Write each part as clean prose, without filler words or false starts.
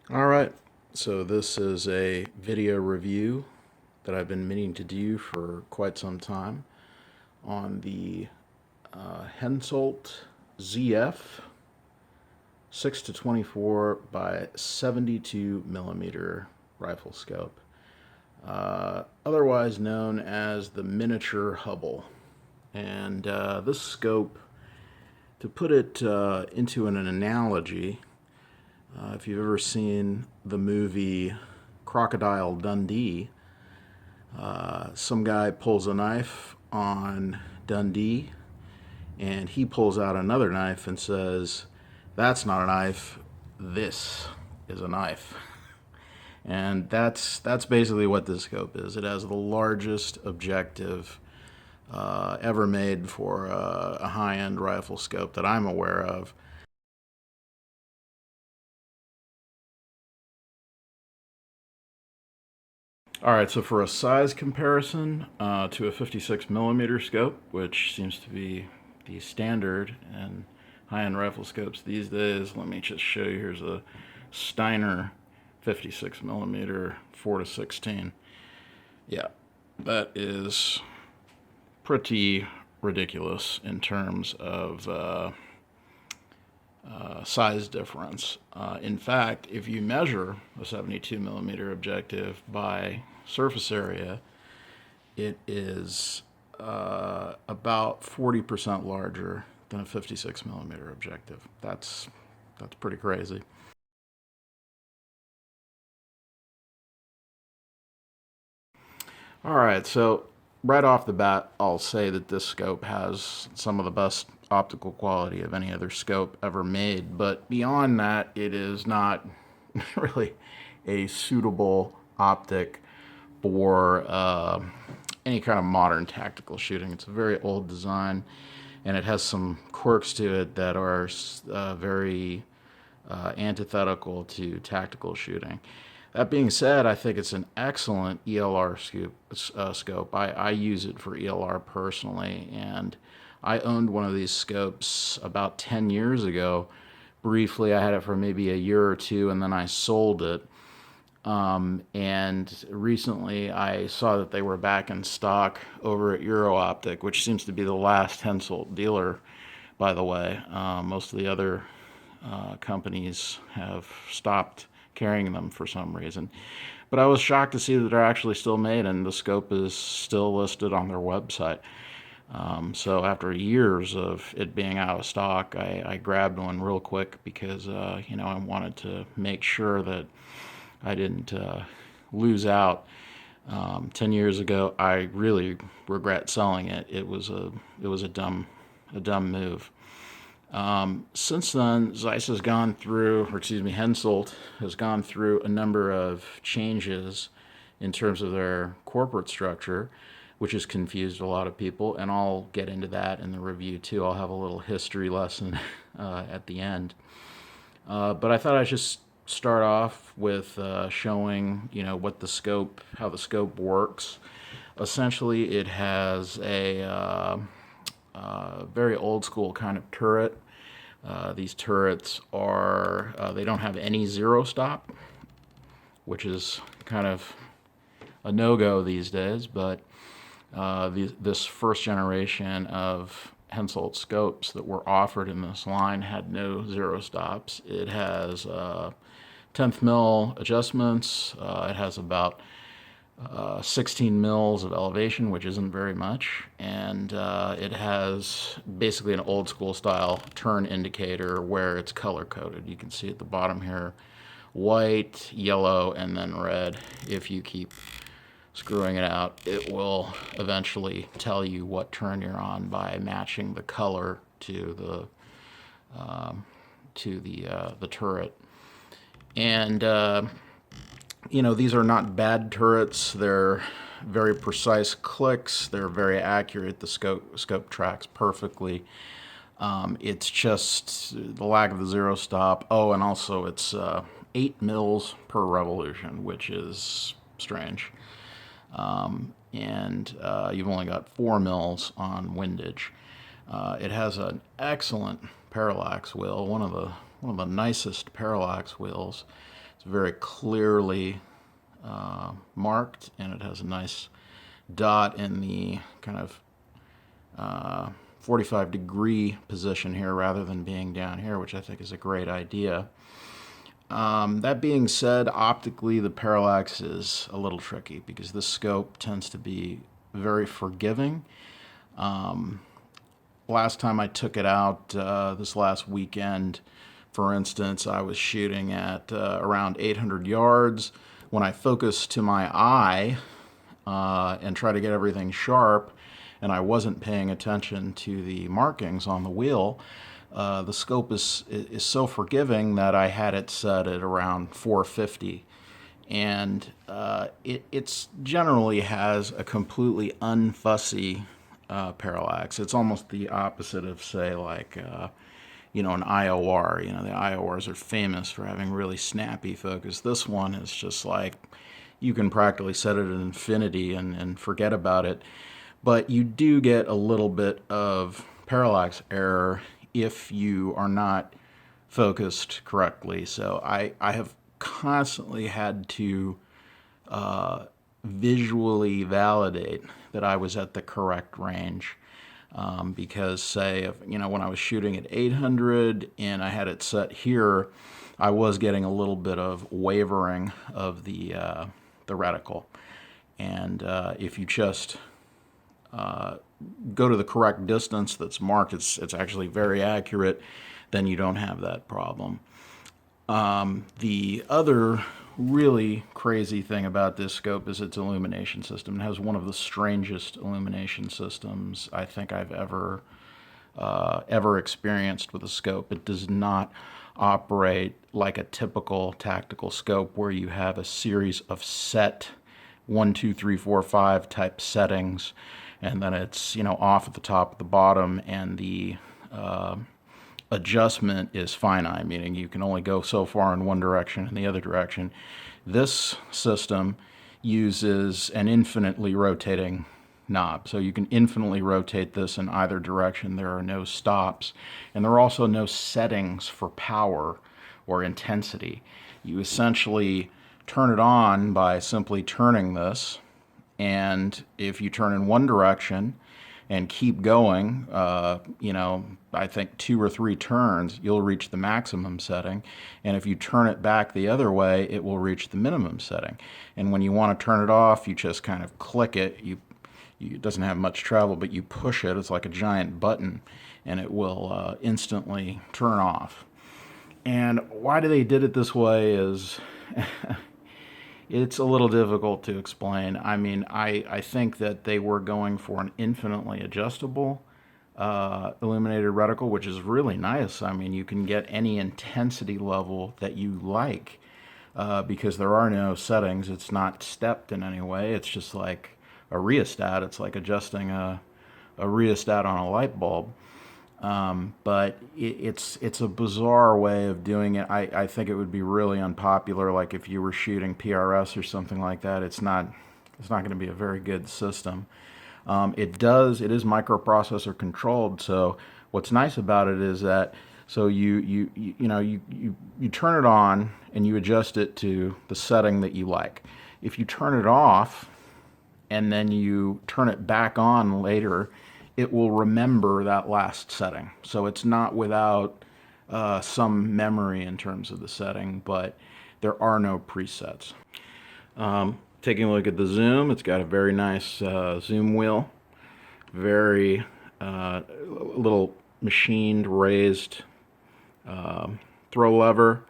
All right, so this is a video review that I've been meaning to do for quite some time on the Hensoldt ZF 6 to 24 by 72 millimeter rifle scope, otherwise known as the miniature Hubbel. And this scope, to put it into an analogy, if you've ever seen the movie Crocodile Dundee, some guy pulls a knife on Dundee and he pulls out another knife and says, "That's not a knife, this is a knife." And that's basically what this scope is. It has the largest objective ever made for a high-end rifle scope that I'm aware of. All right, so for a size comparison to a 56 millimeter scope, which seems to be the standard in high-end rifle scopes these days, let me just show you. Here's a Steiner 56 millimeter 4 to 16. Yeah, that is pretty ridiculous in terms of size difference. In fact, if you measure a 72 millimeter objective by surface area, it is about 40% larger than a 56 millimeter objective. That's pretty crazy. All right, so right off the bat, I'll say that this scope has some of the best optical quality of any other scope ever made, but beyond that, it is not really a suitable optic for any kind of modern tactical shooting. It's a very old design, and it has some quirks to it that are very antithetical to tactical shooting. That being said, I think it's an excellent ELR scope. I use it for ELR personally, and I owned one of these scopes about 10 years ago. Briefly, I had it for maybe a year or two, and then I sold it. And recently I saw that they were back in stock over at EuroOptic, which seems to be the last Hensoldt dealer, by the way. Most of the other companies have stopped carrying them for some reason. But I was shocked to see that they're actually still made and the scope is still listed on their website. So after years of it being out of stock, I grabbed one real quick because I wanted to make sure that I didn't lose out. 10 years ago, I really regret selling it. It was a dumb move. Since then, Zeiss has gone through, or excuse me, Hensoldt has gone through a number of changes in terms of their corporate structure, which has confused a lot of people, and I'll get into that in the review too. I'll have a little history lesson at the end. But I thought I'd just start off with showing, what how the scope works. Essentially, it has a very old school kind of turret. These turrets they don't have any zero stop, which is kind of a no-go these days, but this first generation of Hensoldt scopes that were offered in this line had no zero stops. It has 10th mil adjustments. It has about 16 mils of elevation, which isn't very much, and it has basically an old school style turn indicator where it's color coded. You can see at the bottom here, white, yellow, and then red. If you keep screwing it out, it will eventually tell you what turn you're on by matching the color to the turret. And these are not bad turrets. They're very precise clicks. They're very accurate. The scope tracks perfectly. It's just the lack of the zero stop. Oh, and also it's 8 mils per revolution, which is strange. And you've only got 4 mils on windage. It has an excellent parallax wheel, one of the nicest parallax wheels. It's very clearly marked, and it has a nice dot in the kind of 45-degree position here rather than being down here, which I think is a great idea. That being said, optically the Parallax is a little tricky because this scope tends to be very forgiving. Last time I took it out, this last weekend, for instance, I was shooting at around 800 yards. When I focused to my eye and try to get everything sharp, and I wasn't paying attention to the markings on the wheel, the scope is so forgiving that I had it set at around 450. And it generally has a completely unfussy parallax. It's almost the opposite of, say, like, an IOR. The IORs are famous for having really snappy focus. This one is just like, you can practically set it at infinity and forget about it. But you do get a little bit of parallax error if you are not focused correctly. So I have constantly had to visually validate that I was at the correct range. Because, say, when I was shooting at 800 and I had it set here, I was getting a little bit of wavering of the reticle. And if you just go to the correct distance that's marked, it's actually very accurate, then you don't have that problem. The other really crazy thing about this scope is its illumination system. It has one of the strangest illumination systems I think I've ever experienced with a scope. It does not operate like a typical tactical scope where you have a series of set 1, 2, 3, 4, 5 type settings, and then it's off at the top, at the bottom, and the adjustment is finite, meaning you can only go so far in one direction and the other direction. This system uses an infinitely rotating knob, so you can infinitely rotate this in either direction. There are no stops, and there are also no settings for power or intensity. You essentially turn it on by simply turning this, and if you turn in one direction and keep going, I think 2 or 3 turns, you'll reach the maximum setting. And if you turn it back the other way, it will reach the minimum setting. And when you want to turn it off, you just kind of click it. It doesn't have much travel, but you push it. It's like a giant button, and it will instantly turn off. And why they did it this way is it's a little difficult to explain. I mean, I think that they were going for an infinitely adjustable illuminated reticle, which is really nice. I mean, you can get any intensity level that you like because there are no settings. It's not stepped in any way. It's just like a rheostat. It's like adjusting a rheostat on a light bulb. But it's a bizarre way of doing it. I think it would be really unpopular, like if you were shooting PRS or something like that. It's not going to be a very good system. It is microprocessor controlled, so what's nice about it is that you turn it on and you adjust it to the setting that you like. If you turn it off and then you turn it back on later, it will remember that last setting. So it's not without some memory in terms of the setting, but there are no presets. Taking a look at the zoom, it's got a very nice zoom wheel, very little machined, raised throw lever,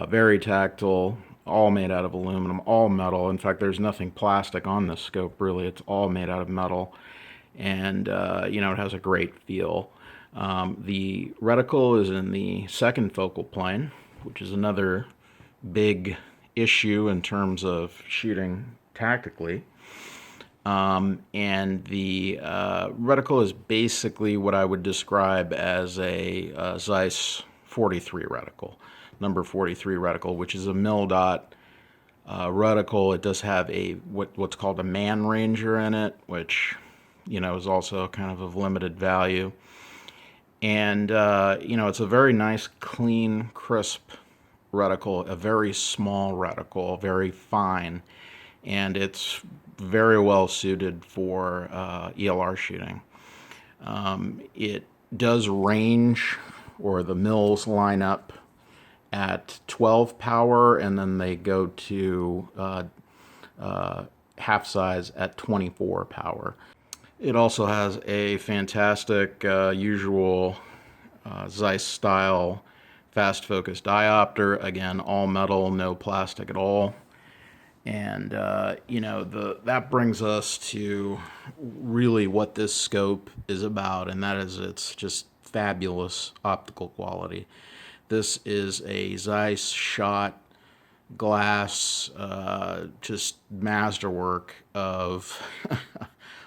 very tactile, all made out of aluminum, all metal. In fact, there's nothing plastic on this scope, really. It's all made out of metal. And it has a great feel. The reticle is in the second focal plane, which is another big issue in terms of shooting tactically. And the reticle is basically what I would describe as a Zeiss 43 reticle, number 43 reticle, which is a mil-dot reticle. It does have what's called a man ranger in it, which is also kind of limited value. And, it's a very nice, clean, crisp reticle, a very small reticle, very fine, and it's very well suited for ELR shooting. It does range, or the mills line up at 12 power, and then they go to half size at 24 power. It also has a fantastic usual Zeiss style fast focus diopter. Again, all metal, no plastic at all. And you know, that brings us to really what this scope is about, and that is its just fabulous optical quality. This is a Zeiss shot glass, just masterwork of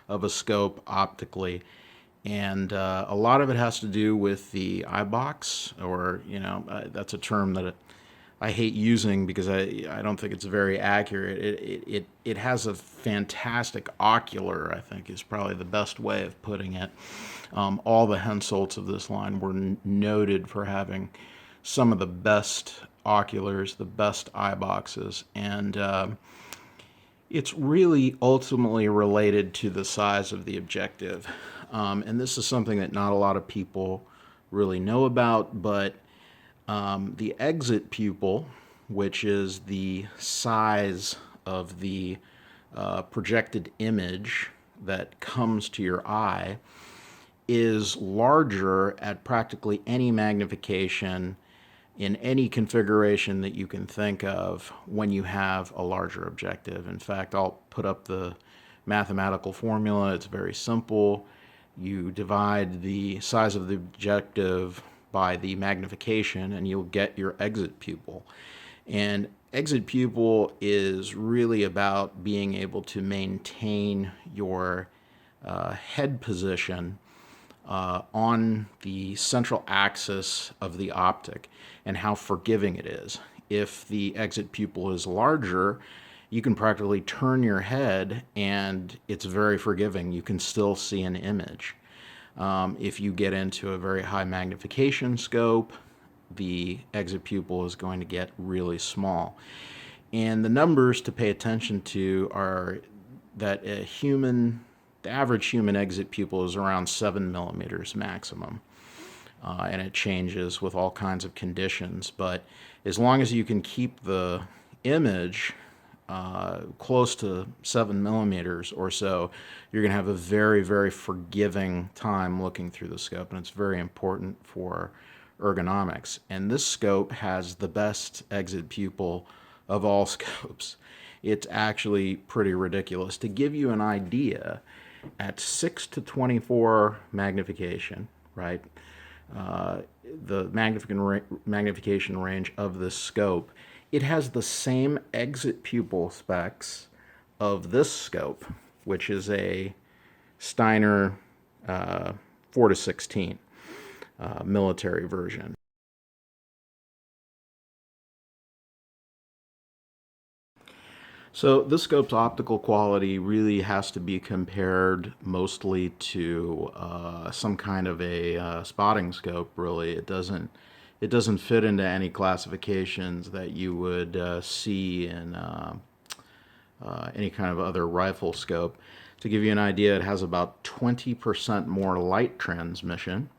of a scope optically. And a lot of it has to do with the eyebox, or, you know, that's a term that I hate using because I don't think it's very accurate. It has a fantastic ocular, I think is probably the best way of putting it. All the Hensoldts of this line were noted for having some of the best oculars, the best eyeboxes, and it's really ultimately related to the size of the objective. And this is something that not a lot of people really know about, but the exit pupil, which is the size of the projected image that comes to your eye, is larger at practically any magnification in any configuration that you can think of when you have a larger objective. In fact, I'll put up the mathematical formula. It's very simple. You divide the size of the objective by the magnification and you'll get your exit pupil. And exit pupil is really about being able to maintain your head position on the central axis of the optic and how forgiving it is. If the exit pupil is larger, you can practically turn your head and it's very forgiving. You can still see an image. If you get into a very high magnification scope, the exit pupil is going to get really small. And the numbers to pay attention to are that the average human exit pupil is around 7 millimeters maximum. And it changes with all kinds of conditions. But as long as you can keep the image close to 7 millimeters or so, you're going to have a very, very forgiving time looking through the scope. And it's very important for ergonomics. And this scope has the best exit pupil of all scopes. It's actually pretty ridiculous. To give you an idea, at 6 to 24 magnification, right, the magnification range of this scope, it has the same exit pupil specs of this scope, which is a Steiner 4 to 16 military version. So this scope's optical quality really has to be compared mostly to some kind of a spotting scope. Really, it doesn't fit into any classifications that you would see in any kind of other rifle scope. To give you an idea, it has about 20% more light transmission,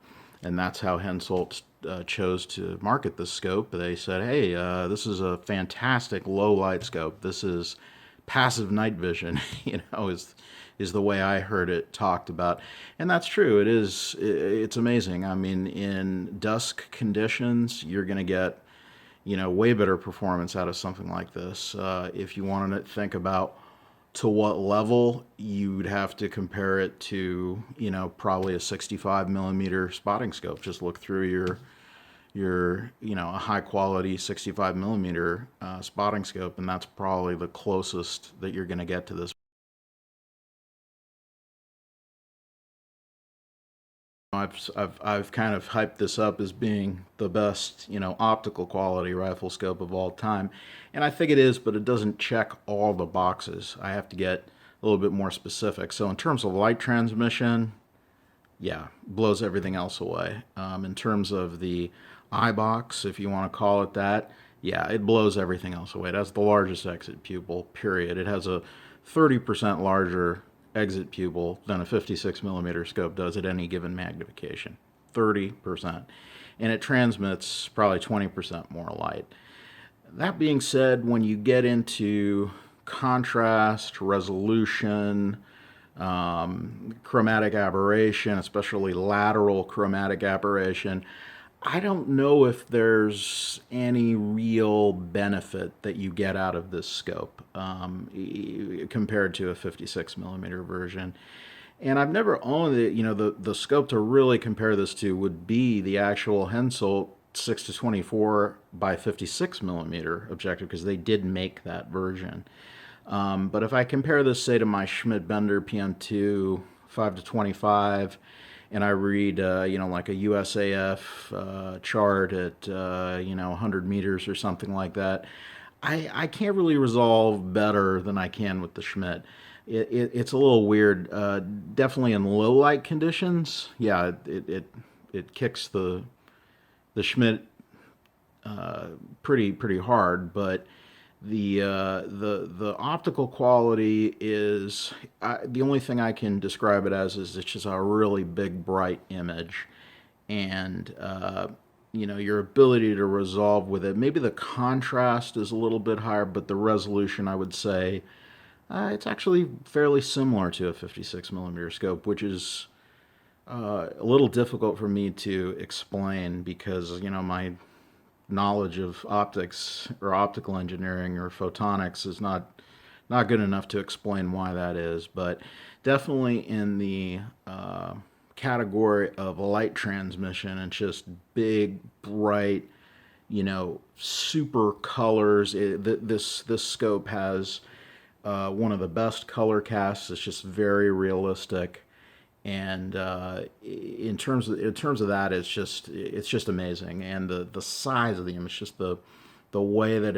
and that's how Hensoldt chose to market this scope. They said, hey, this is a fantastic low light scope. This is passive night vision, you know, is the way I heard it talked about. And that's true. It is. It's amazing. I mean, in dusk conditions, you're going to get, you know, way better performance out of something like this. If you wanted to think about to what level, you'd have to compare it to, you know, probably a 65 millimeter spotting scope. Just look through your you know, a high quality 65 millimeter spotting scope, and that's probably the closest that you're going to get to this. I've kind of hyped this up as being the best, you know, optical quality rifle scope of all time, and I think it is, but it doesn't check all the boxes. I have to get a little bit more specific. So in terms of light transmission, yeah, blows everything else away. In terms of the eyebox, if you want to call it that, yeah, it blows everything else away. It has the largest exit pupil, period. It has a 30% larger exit pupil than a 56 millimeter scope does at any given magnification. 30%. And it transmits probably 20% more light. That being said, when you get into contrast, resolution, chromatic aberration, especially lateral chromatic aberration, I don't know if there's any real benefit that you get out of this scope compared to a 56 millimeter version. And I've never owned it. You know, the scope to really compare this to would be the actual Hensoldt 6 to 24 by 56 millimeter objective, because they did make that version. But if I compare this, say, to my Schmidt Bender PM2 5 to 25, and I read, like a USAF chart at, 100 meters or something like that, I can't really resolve better than I can with the Schmidt. It's a little weird. Definitely in low light conditions, yeah, it kicks the Schmidt pretty hard, but the optical quality is the only thing I can describe it as is it's just a really big bright image, and your ability to resolve with it. Maybe the contrast is a little bit higher, but the resolution, I would say, it's actually fairly similar to a 56 millimeter scope, which is a little difficult for me to explain because my knowledge of optics or optical engineering or photonics is not good enough to explain why that is. But definitely in the category of light transmission, it's just big, bright, super colors. This scope has one of the best color casts. It's just very realistic, and in terms of that, it's just amazing. And the size of the image, just the way that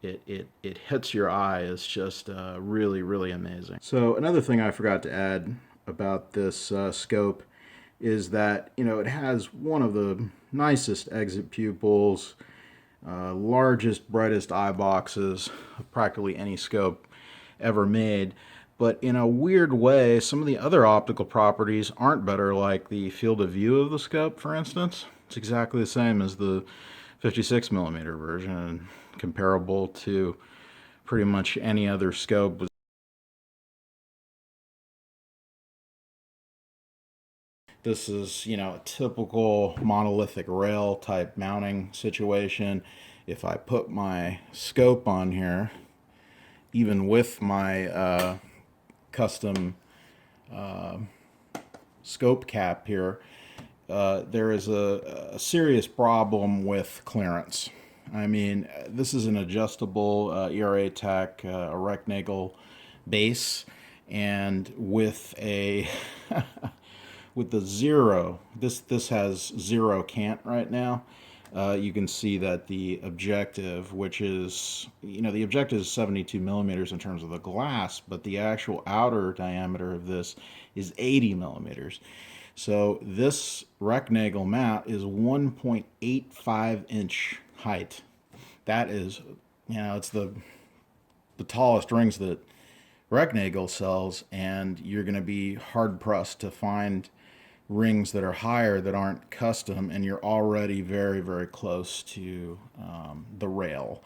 it hits your eye is just really amazing. So another thing I forgot to add about this scope is that it has one of the nicest exit pupils, largest, brightest eyeboxes of practically any scope ever made. But in a weird way, some of the other optical properties aren't better, like the field of view of the scope, for instance. It's exactly the same as the 56 millimeter version, comparable to pretty much any other scope. This is, a typical monolithic rail type mounting situation. If I put my scope on here, even with my custom scope cap here, there is a serious problem with clearance. I mean, this is an adjustable ERA Tech Rechtnagel base, and with a with the zero, this has zero cant right now. You can see that the objective, which is, the objective is 72 millimeters in terms of the glass, but the actual outer diameter of this is 80 millimeters. So this Rechtnagel mount is 1.85 inch height. That is, it's the tallest rings that Rechtnagel sells, and you're going to be hard pressed to find rings that are higher that aren't custom, and you're already very close to the rail.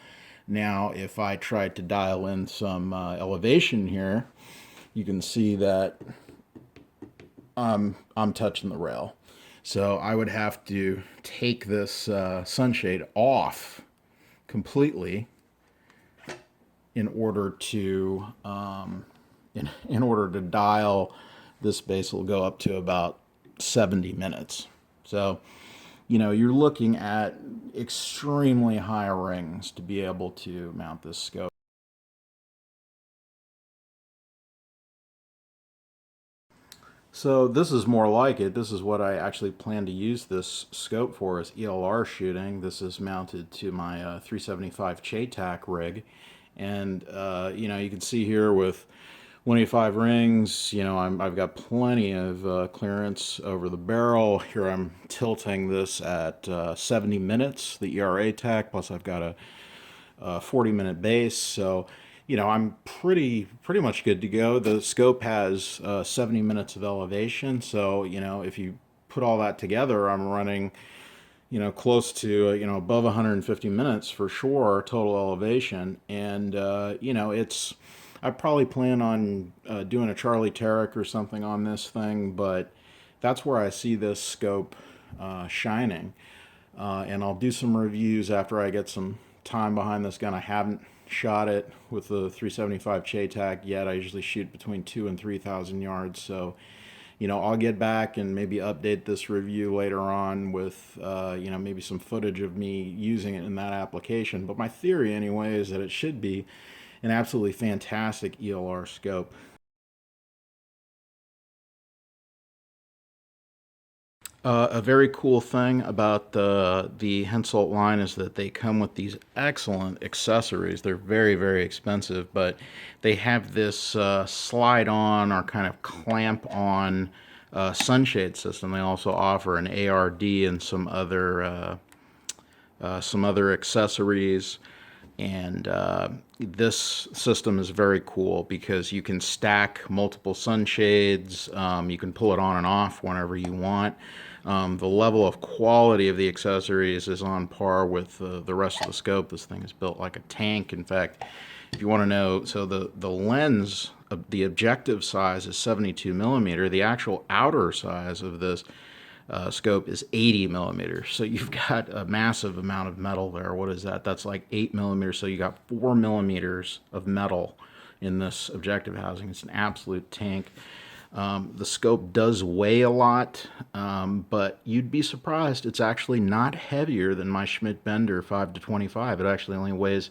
Now, if I tried to dial in some elevation here, you can see that I'm touching the rail. So I would have to take this sunshade off completely in order to in order to dial this base. Will go up to about 70 minutes. So, you're looking at extremely high rings to be able to mount this scope. So this is more like it. This is what I actually plan to use this scope for, is ELR shooting. This is mounted to my 375 CHATAC rig. And, you can see here with 185 rings. You know, I've got plenty of clearance over the barrel. Here I'm tilting this at 70 minutes, the ERA tech, plus I've got a 40-minute base. So, you know, I'm pretty much good to go. The scope has 70 minutes of elevation. So, you know, if you put all that together, I'm running, you know, close to, you know, above 150 minutes for sure, total elevation. And, you know, I probably plan on doing a Charlie Tarek or something on this thing, but that's where I see this scope shining. And I'll do some reviews after I get some time behind this gun. I haven't shot it with the 375 Chaytac yet. I usually shoot between 2,000 and 3,000 yards. So, you know, I'll get back and maybe update this review later on with, you know, maybe some footage of me using it in that application. But my theory, anyway, is that it should be an absolutely fantastic ELR scope. A very cool thing about the Hensoldt line is that they come with these excellent accessories. They're very expensive, but they have this slide on or kind of clamp on sunshade system. They also offer an ARD and some other accessories. And this system is very cool because you can stack multiple sunshades. You can pull it on and off whenever you want. The level of quality of the accessories is on par with the rest of the scope. This thing is built like a tank. In fact, if you want to know, so the lens, the objective size is 72 millimeter. The actual outer size of this scope is 80 millimeters. So you've got a massive amount of metal there. What is that? That's like 8 millimeters. So you got 4 millimeters of metal in this objective housing. It's an absolute tank. The scope does weigh a lot, but you'd be surprised. It's actually not heavier than my Schmidt Bender 5-25. It actually only weighs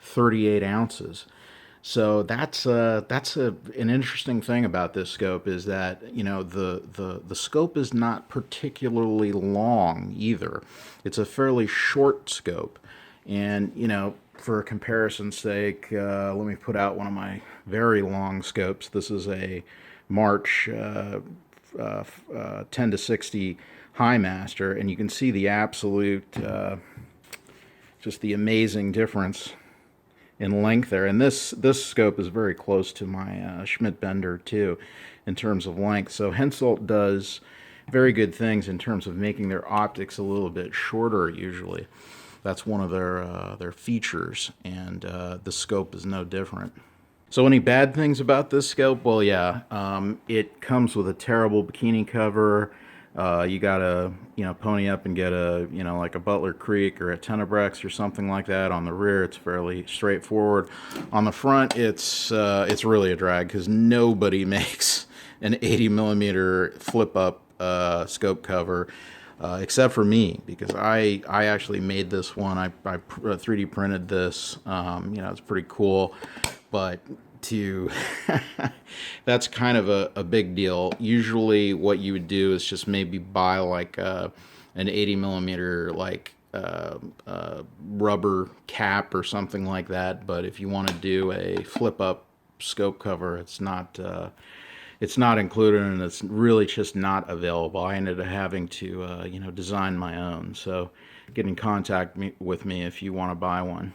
38 ounces. So that's an interesting thing about this scope is that, you know, the scope is not particularly long either. It's a fairly short scope, and you know, for comparison's sake, let me put out one of my very long scopes. This is a March 10-60 High Master, and you can see the absolute, just the amazing difference in length there. And this scope is very close to my Schmidt Bender too in terms of length. So Hensoldt does very good things in terms of making their optics a little bit shorter usually. That's one of their features, and the scope is no different. So any bad things about this scope? Well, yeah, it comes with a terrible bikini cover. You gotta, you know, pony up and get a, you know, like a Butler Creek or a Tenebrex or something like that. On the rear, it's fairly straightforward. On the front, it's really a drag because nobody makes an 80 millimeter flip up scope cover. Except for me, because I actually made this one. I 3D printed this. You know, it's pretty cool, but that's kind of a big deal. Usually what you would do is just maybe buy like an 80 millimeter like rubber cap or something like that. But if you want to do a flip up scope cover, it's not included, and it's really just not available. I ended up having to you know, design my own. So get in contact with me if you want to buy one.